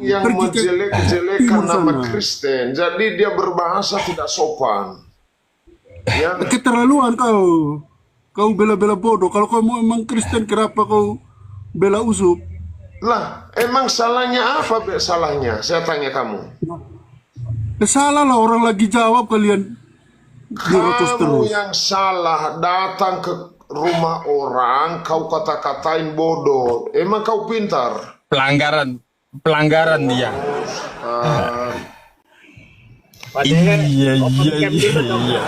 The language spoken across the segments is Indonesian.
yang pergi ke menjelek-jelekan timur nama sana. Kristen, jadi dia berbahasa tidak sopan. Ya, Keterlaluan kau. Kau bela-bela bodoh. Kalau kau memang Kristen, kenapa kau bela Usup? lah, emang salahnya apa? Salahnya? Saya tanya kamu. Salah lah, orang lagi jawab kalian nyerocos Kamu terus. yang salah datang ke rumah orang, kau kata-katain bodoh. Emang kau pintar? Pelanggaran, pelanggaran dia. Ah, Pak Dehe, Iya, open iya, cam iya, dulu dong. iya.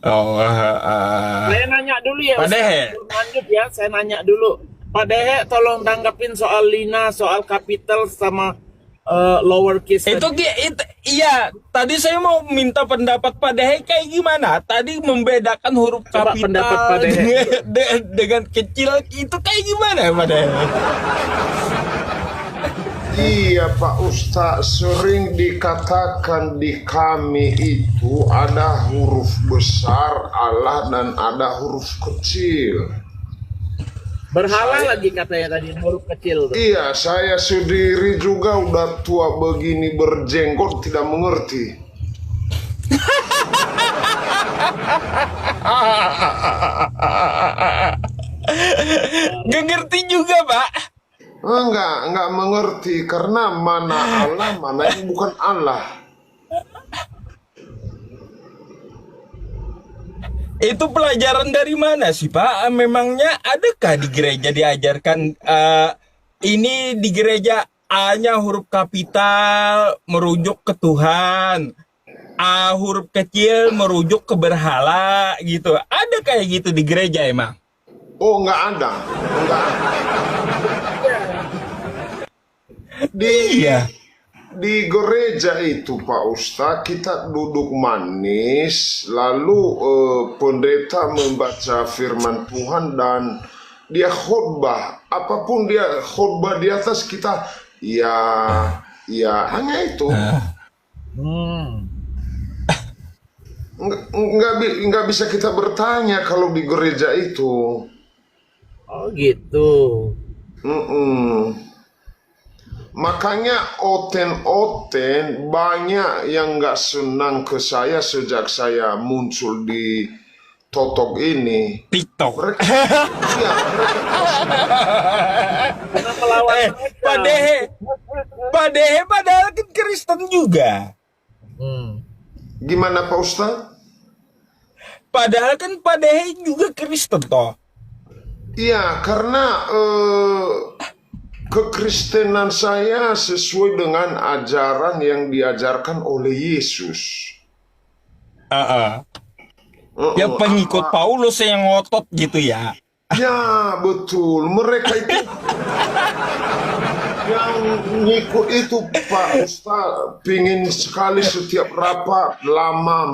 Oh, Saya nanya dulu ya, Pak Ustaz. Dehe. Sebelum lanjut ya, saya nanya dulu. Pak Dehe, tolong tanggapin soal Lina, soal capital sama lowercase Itu, tadi. iya. Tadi saya mau minta pendapat Pak Dehe kayak gimana? Tadi membedakan huruf Coba kapital pendapat Pak Dehe. dengan kecil itu kayak gimana, Pak Dehe? iya Pak Ustaz, sering dikatakan di kami itu ada huruf besar Allah dan ada huruf kecil. Berhala lagi katanya tadi, huruf kecil tuh. Iya, saya sendiri juga udah tua begini berjenggot tidak mengerti. Gak ngerti juga, Pak. Enggak mengerti karena mana Allah, mana yang bukan Allah. Itu pelajaran dari mana sih, Pak? Memangnya adakah di gereja diajarkan ini di gereja A-nya huruf kapital merujuk ke Tuhan, A huruf kecil merujuk ke berhala gitu. Ada kayak gitu di gereja emang? Oh, enggak ada. Enggak ada. Iya. Di gereja itu Pak Ustadz kita duduk manis, lalu pendeta membaca firman Tuhan dan dia khotbah. Apapun dia khotbah di atas kita, ya hanya itu. Hmm. Nggak bisa kita bertanya kalau di gereja itu. Oh gitu. Mm-mm. Makanya oten-oten banyak yang nggak senang ke saya sejak saya muncul di Totok ini. TikTok. Mereka, iya, Karena melawan mereka. Pak Dehe padahal kan Kristen juga. Hmm. gimana Pak Ustadz? Padahal kan Pak Dehe juga Kristen toh. Iya, karena kekristenan saya sesuai dengan ajaran yang diajarkan oleh Yesus. Yang pengikut Paulus yang ngotot gitu ya. Ya betul, mereka itu yang ngikut itu Pak Ustaz pingin sekali setiap rapat lama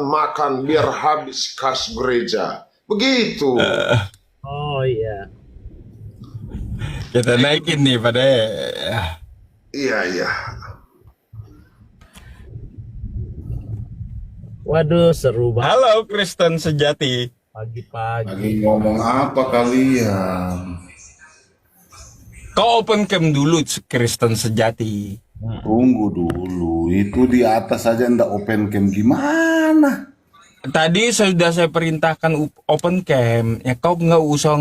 makan biar habis kas gereja. Begitu. Oh iya. Kita naikin nih pada. Iya. Waduh, seru banget Halo Kristen sejati. pagi-pagi. Lagi ngomong apa kalian? Kau open cam dulu Kristen sejati. Tunggu dulu, itu di atas aja ndak open cam gimana? Tadi sudah saya perintahkan open cam. Ya kau nggak usah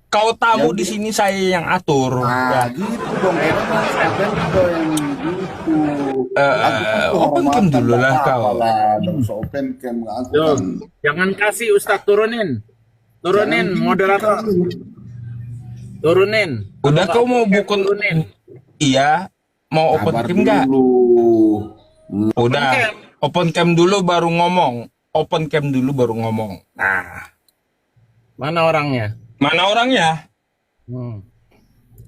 kau tamu di sini saya yang atur. Nah, Ya. gitu dong, open cam yang gitu. Aku kan Open cam kehormatan, dulu lah nggak kau. apa-apa lah, nggak usah open cam aku Yo, kan. jangan kasih Ustadz turunin. Turunin Jangan moderator. Turunin. Udah Kalau kau mau nggak bukan? turunin. Iya. Mau open Sabar cam nggak? dulu. Udah. cam. Open cam dulu baru ngomong. Open cam dulu baru ngomong. Nah. Mana orangnya? Mana orangnya?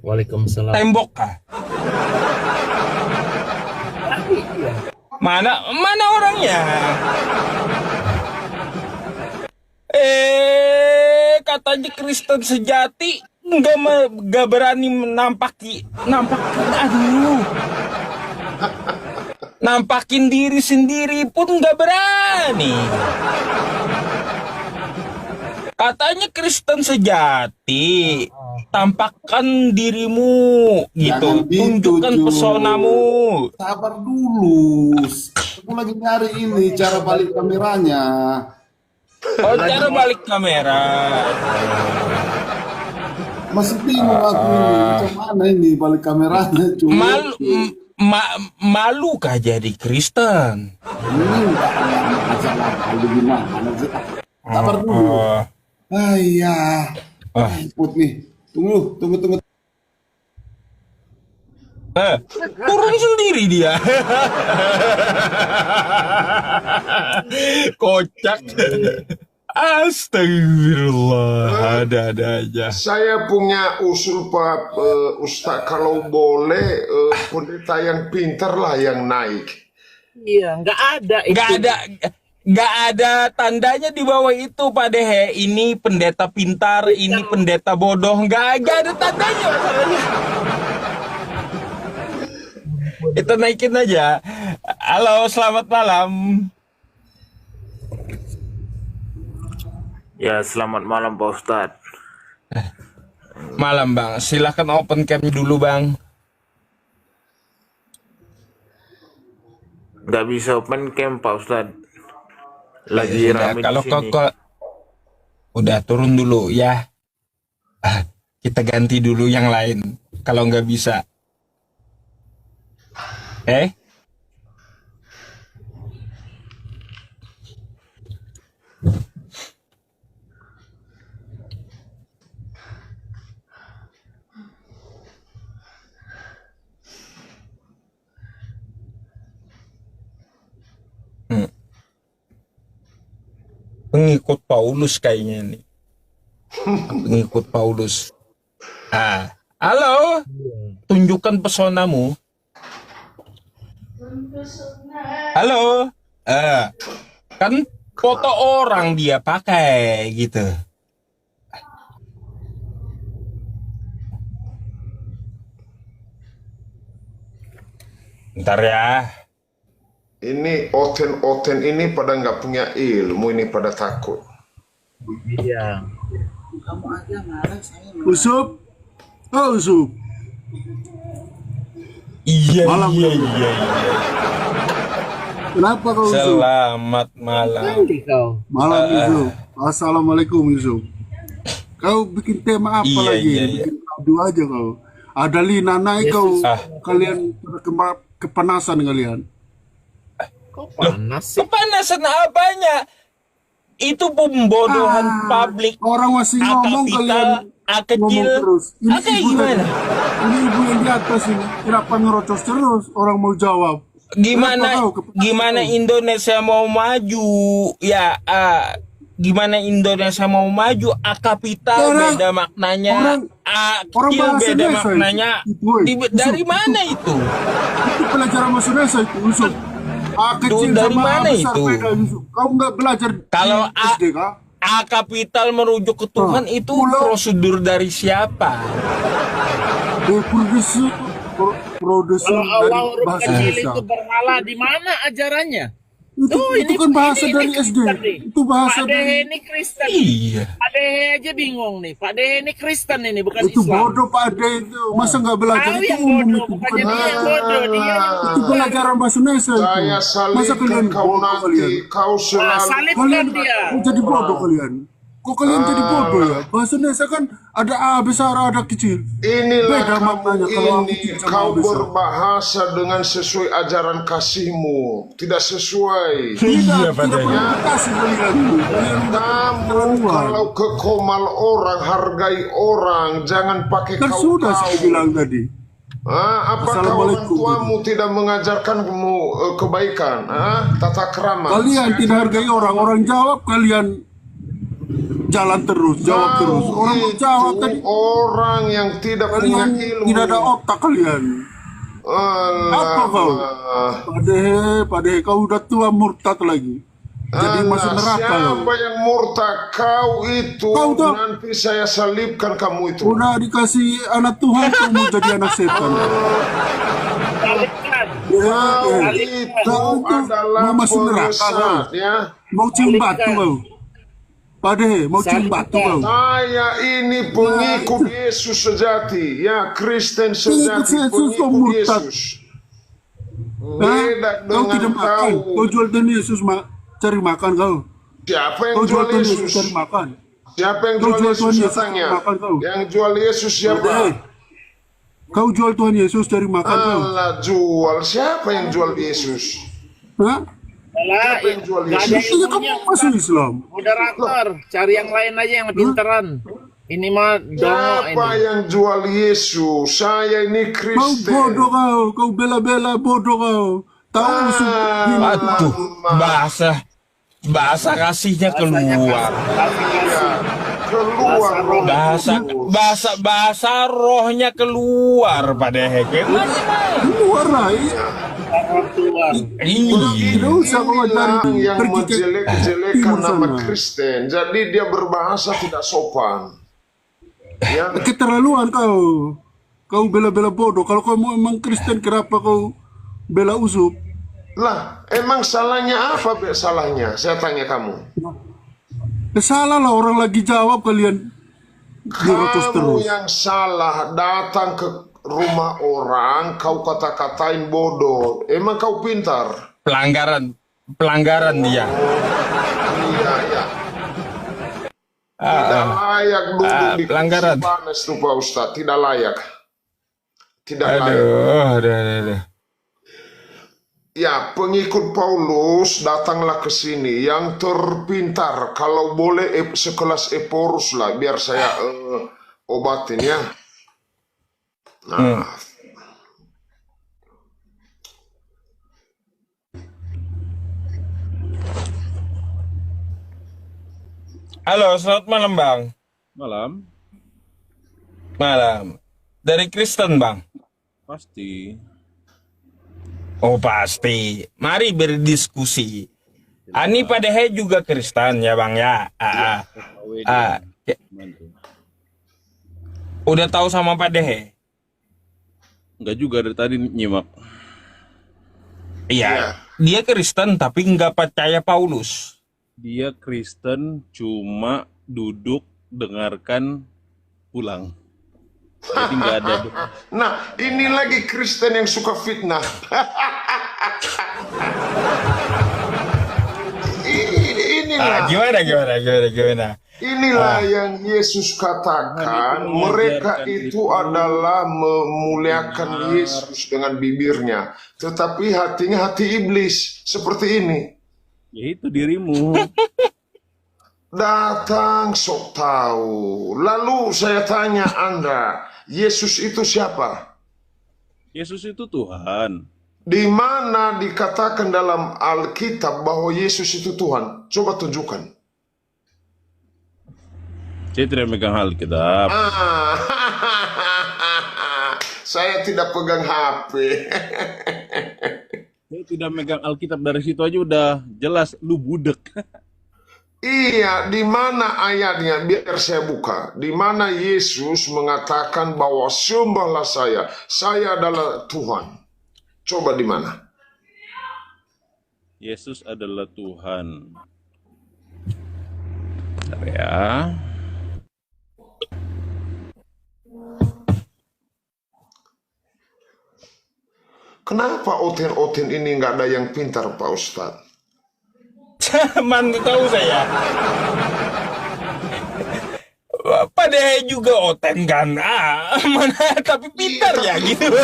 Waalaikumsalam. Tembok kah? Mana orangnya? Katanya Kristen sejati nggak berani nampakin diri sendiri pun nggak berani. Katanya Kristen sejati, tampakkan dirimu gitu, Jangan gitu, tunjukkan Ju. pesonamu. Sabar dulu. Aku lagi nyari ini cara balik kameranya. Oh, cara balik kamera. Masih bingung aku ini. Macam mana ini balik kameranya, cuy? Malukah jadi Kristen? Ini enggak masalah. Lalu gimana sih? Sabar dulu. Oh, Ayah. oh. Put nih. Tunggu. Turun sendiri dia. Kocak. Astagfirullah, ada aja. Saya punya usul Pak Ustaz, kalau boleh pendeta yang pintar lah yang naik. Iya, nggak ada itu. Nggak ada tandanya di bawah itu, Pak Dehe. Ini pendeta pintar, ini pendeta bodoh. Nggak ada tandanya masalahnya. Itu naikin aja. Halo, selamat malam. Ya, selamat malam Pak Ustadz. Malam, Bang. Silahkan open cam dulu, Bang. Nggak bisa open cam Pak Ustadz. Lagi Udah, rame kalau di sini. kok udah turun dulu ya. Kita ganti dulu yang lain. Kalau nggak bisa. Pengikut Paulus kayaknya nih. Pengikut Paulus. Halo. Tunjukkan pesonamu. Halo. Kan foto orang dia pakai gitu. Bentar ya. Ini oten ini pada nggak punya ilmu, ini pada takut. Iya. Usup. Oh, Usup. Iya, Malam, iya, Bang. iya. Kenapa kau Usup? Selamat malam. Malam Yusuf. Assalamualaikum Yusuf. Kau bikin tema apa Iya, lagi? iya, iya. Bikin audio aja kau. Ada Lina naik kau. Ah. Kalian kepanasan kalian. Kok panas sih? Kepanasan apanya? Itu pembodohan publik. Orang masih A ngomong kapital, kalian A kecil. ngomong terus. A kayak ibu gimana? Ini ibu yang di atas ini. Kenapa ngerocos terus? Orang mau jawab. Kenapa kau kepanasan Gimana kau? Indonesia mau maju? Ya, gimana Indonesia mau maju? A kapital Orang- beda maknanya, orang- A orang kecil bahasa beda desa itu. maknanya. Itu, woy. Dari Itu- mana itu? Itu pelajaran bahasa Indonesia itu Yusuf. A kecil dari sama A mana besar itu? beda Yusuf. Kau nggak belajar Kalau di SD kah? A kapital merujuk ke Tuhan itu pulau- prosedur dari siapa? Produser Kalau dari Allah huruf bahasa kecil Indonesia. itu berhala di mana ajarannya? Itu kan bahasa dari SD. Kristen nih. Itu bahasa Pak Dehe dari ini Kristen. Iya. Pak Dehe aja bingung nih. Pak Dehe ini Kristen ini bukan itu Islam. bodoh Pak Ade itu. Masa nggak belajar Tahu itu yang umum bodoh, itu bukannya bukan. dia yang bodoh, dia yang Itu pelajaran bahasa Indonesia itu. Saya Masa kalian salibkan kau bodoh nanti, kalian? kau selalu salibkan Kalian dia. jadi bodoh kalian. Kok kalian jadi bodoh ya? Bahasa Indonesia kan ada A besar, ada kecil. Inilah Beda maknanya kalau kamu aku ini, kecil sama kau besar. berbahasa dengan sesuai ajaran kasihmu, tidak sesuai. Iya, Pak Tidak Dehe. perlu kasih kalian. Kalian Kamu keterlaluan. kalau kekomal orang, hargai orang, jangan pakai Kan kau sudah saya bilang tadi. Apakah orang Assalamualaikum. tuamu tidak mengajarkanmu kebaikan? Tata krama. Kalian tidak hargai orang. Orang jawab kalian jalan terus, jawab terus. Orang mau jawab tadi. Orang yang tidak punya Kalian ilmu. tidak ada otak kalian. Apa kau? Pak Dehe, kau udah tua murtad lagi. Jadi masuk neraka kau. Siapa yang murtad? Kau itu. Kau tuh. Nanti saya salibkan kamu itu. Udah dikasih anak Tuhan, kau mau jadi anak setan. Salibkan. Kau Dehe, itu kau itu adalah mau masuk neraka kau. penyesat, ya. Mau cium batu kau. Pak Dehe, mau cium Salib batu Bang. kau. Saya ini pengikut Yesus sejati, ya Kristen sejati, Yesus kau pengikut murtad. Yesus. Hah? Beda Kau dengan tidak makan. kau. Kau jual Tuhan Yesus cari makan kau. Siapa yang Kau jual jual Tuhan Yesus Yesus? cari makan. Siapa yang Kau jual jual Yesus Tuhan Yesus datangnya? cari makan kau. Yang jual Yesus Pak Dehe, siapa? kau jual Tuhan Yesus cari makan kau. Allah jual. Siapa yang jual Yesus? Hah? Alah, Siapa yang jual nggak ada Yesus? Iya ilmunya. kamu masuk Islam. Moderator, cari yang lain aja yang pinteran. Ini mah dongo Siapa ini. yang jual Yesus? Saya ini Kau Kristen. bodoh kau bela-bela bodoh kau. Tahu Waduh, bahasa kasihnya keluar. Ya, keluar roh Bahasa rohnya keluar Pak Dehe. Gimana? keluar lah. Iya. Orang tua. Iya. Tidak usah kau Inilah cari yang pergi ke menjelek-jelekan timur nama sana. Kristen. Jadi dia berbahasa tidak sopan. Ya, Keterlaluan kau. Kau bela-bela bodoh. Kalau kau memang Kristen, kenapa kau bela usup? lah, emang salahnya apa? Salahnya? Saya tanya kamu. Salah lah, orang lagi jawab kalian Kamu nyerocos terus. yang salah datang ke rumah orang, kau kata-katain bodoh. Emang kau pintar? Pelanggaran dia. Iya, iya. Tidak layak duduk di pelanggaran. kursi panas tuh Pak Ustadz. Tidak layak. Tidak layak. Aduh. Ya, pengikut Paulus datanglah ke sini. Yang terpintar, kalau boleh sekelas Eporus lah, biar saya obatin ya. Nah, Halo, selamat malam Bang. Malam, Malam. Dari Kristen Bang. pasti. Oh pasti. Mari berdiskusi. Ani Pak Dehe juga Kristen ya Bang ya. Udah tahu sama Pak Dehe? Enggak juga dari tadi nyimak. Iya. Dia Kristen tapi nggak percaya Paulus. Dia Kristen cuma duduk dengarkan pulang. Jadi nggak ada. nah, ini lagi Kristen yang suka fitnah. Inilah. Gimana? Inilah yang Yesus katakan, mereka itu adalah memuliakan Yesus dengan bibirnya, tetapi hatinya hati iblis, seperti ini. Ya itu dirimu. Datang sok tahu. Lalu saya tanya Anda, Yesus itu siapa? Yesus itu Tuhan. Di mana dikatakan dalam Alkitab bahwa Yesus itu Tuhan? Coba tunjukkan. Saya tidak megang Alkitab. Saya tidak pegang HP. Saya tidak megang Alkitab, dari situ aja udah jelas lu budek. Iya, di mana ayatnya? Biar saya buka. Di mana Yesus mengatakan bahwa sembahlah saya adalah Tuhan. Coba di mana? Yesus adalah Tuhan. Bentar ya. Kenapa oten-oten ini nggak ada yang pintar, Pak Ustadz? Mantu tahu saya. Pak Dehe juga oten kan? Mana tapi pintar ya gitu.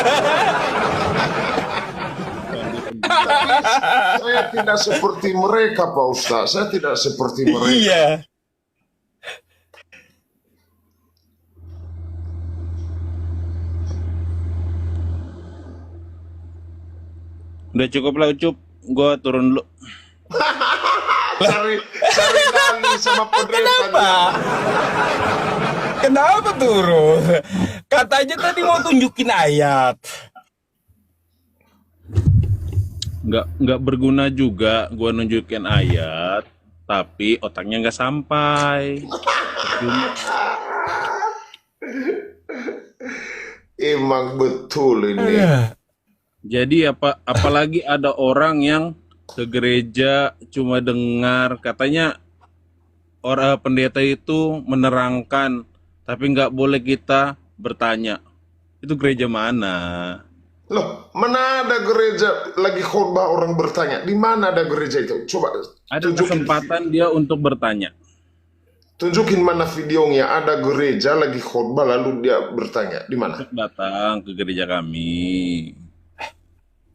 Saya tidak seperti mereka, Pak Ustadz. Saya tidak seperti mereka. Iya. Udah cukup lah Ucup, gua turun dulu. cari Dani sama pendeta. Kenapa turun? Katanya tadi mau tunjukin ayat. Nggak berguna juga gua nunjukin ayat, tapi otaknya nggak sampai. Emang betul ini. Jadi apalagi ada orang yang ke gereja cuma dengar, katanya orang pendeta itu menerangkan, tapi nggak boleh kita bertanya. Itu gereja mana? Loh, mana ada gereja lagi khotbah orang bertanya? Di mana ada gereja itu? Coba Ada tunjukin, kesempatan dia untuk bertanya. tunjukin mana videonya. Ada gereja lagi khotbah lalu dia bertanya. Di mana? Datang ke gereja kami.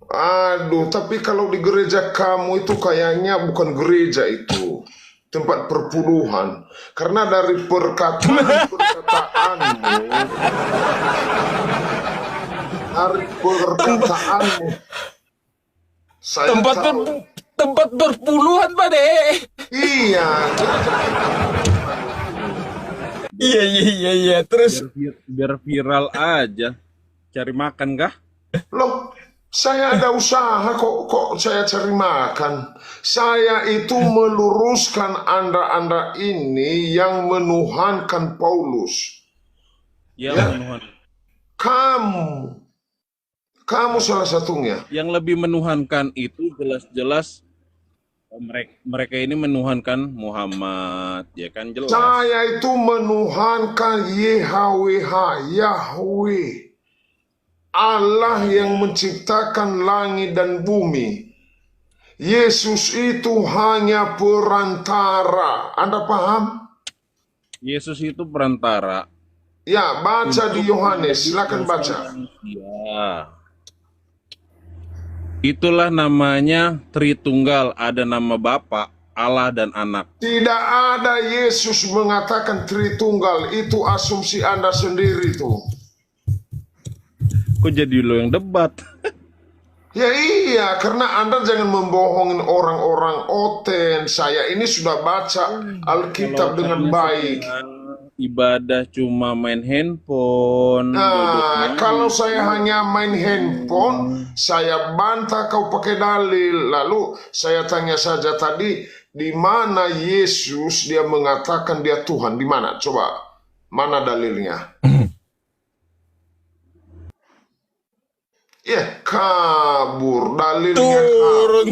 Aduh, tapi kalau di gereja kamu itu kayaknya bukan gereja itu. Tempat perpuluhan. Karena dari perkataanmu, saya Tempat tahu. tempat berpuluhan, Pak De. Iya, Iya. Terus Biar viral aja. Cari makan kah? loh, saya ada usaha kok saya cari makan. Saya itu meluruskan Anda ini yang menuhankan Paulus. Ya, Ya. menuhan. Kamu salah satunya. Yang lebih menuhankan itu jelas-jelas mereka ini menuhankan Muhammad, ya kan jelas. Saya itu menuhankan Yahweh, Allah yang menciptakan langit dan bumi. Yesus itu hanya perantara. Anda paham? Yesus itu perantara. Ya, baca di Yohanes, silakan baca. Ya. Itulah namanya Tritunggal, ada nama Bapa, Allah dan Anak. Tidak ada Yesus mengatakan Tritunggal, itu asumsi Anda sendiri tuh. Kok jadi lo yang debat? Ya iya, karena Anda jangan membohongin orang-orang oten. Saya ini sudah baca Alkitab dengan baik. Ibadah cuma main handphone. Nah, kalau saya hanya main handphone, saya bantah kau pakai dalil. Lalu saya tanya saja tadi, di mana Yesus dia mengatakan dia Tuhan? Di mana? Coba, mana dalilnya? Ya, kabur dalilnya. turun.